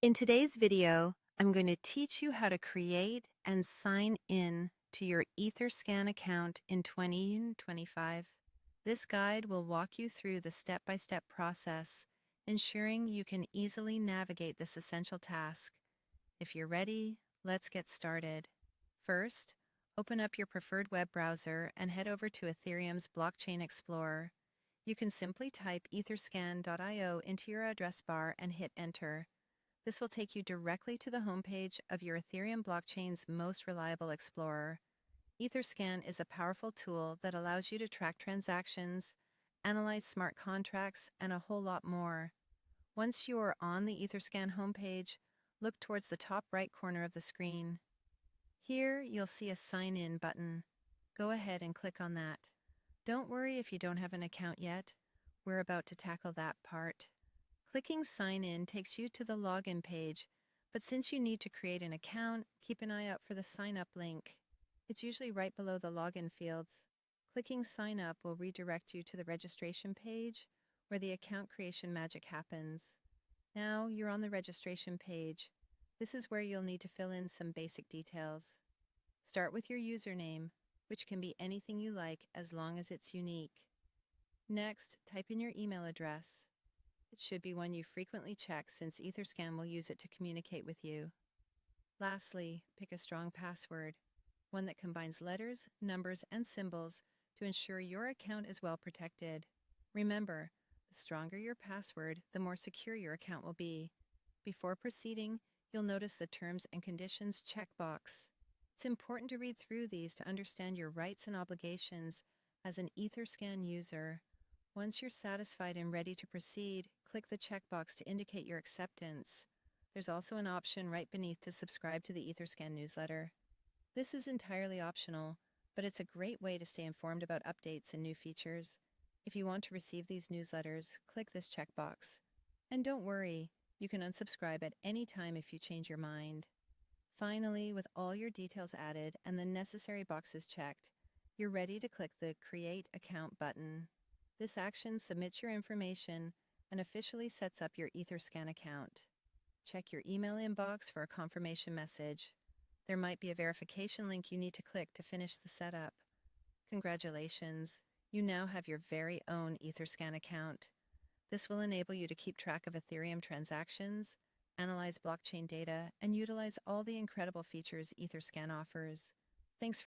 In today's video, I'm going to teach you how to create and sign in to your Etherscan account in 2025. This guide will walk you through the step-by-step process, ensuring you can easily navigate this essential task. If you're ready, let's get started. First, open up your preferred web browser and head over to Ethereum's Blockchain Explorer. You can simply type etherscan.io into your address bar and hit enter. This will take you directly to the homepage of your Ethereum blockchain's most reliable explorer. Etherscan is a powerful tool that allows you to track transactions, analyze smart contracts, and a whole lot more. Once you are on the Etherscan homepage, look towards the top right corner of the screen. Here, you'll see a Sign In button. Go ahead and click on that. Don't worry if you don't have an account yet. We're about to tackle that part. Clicking Sign In takes you to the login page, but since you need to create an account, keep an eye out for the Sign Up link. It's usually right below the login fields. Clicking Sign Up will redirect you to the registration page, where the account creation magic happens. Now you're on the registration page. This is where you'll need to fill in some basic details. Start with your username, which can be anything you like as long as it's unique. Next, type in your email address. It should be one you frequently check since Etherscan will use it to communicate with you. Lastly, pick a strong password, one that combines letters, numbers, and symbols to ensure your account is well protected. Remember, the stronger your password, the more secure your account will be. Before proceeding, you'll notice the Terms and Conditions checkbox. It's important to read through these to understand your rights and obligations as an Etherscan user. Once you're satisfied and ready to proceed, click the checkbox to indicate your acceptance. There's also an option right beneath to subscribe to the Etherscan newsletter. This is entirely optional, but it's a great way to stay informed about updates and new features. If you want to receive these newsletters, click this checkbox. And don't worry, you can unsubscribe at any time if you change your mind. Finally, with all your details added and the necessary boxes checked, you're ready to click the Create Account button. This action submits your information and officially sets up your Etherscan account. Check your email inbox for a confirmation message. There might be a verification link you need to click to finish the setup. Congratulations, you now have your very own Etherscan account. This will enable you to keep track of Ethereum transactions, analyze blockchain data, and utilize all the incredible features Etherscan offers. Thanks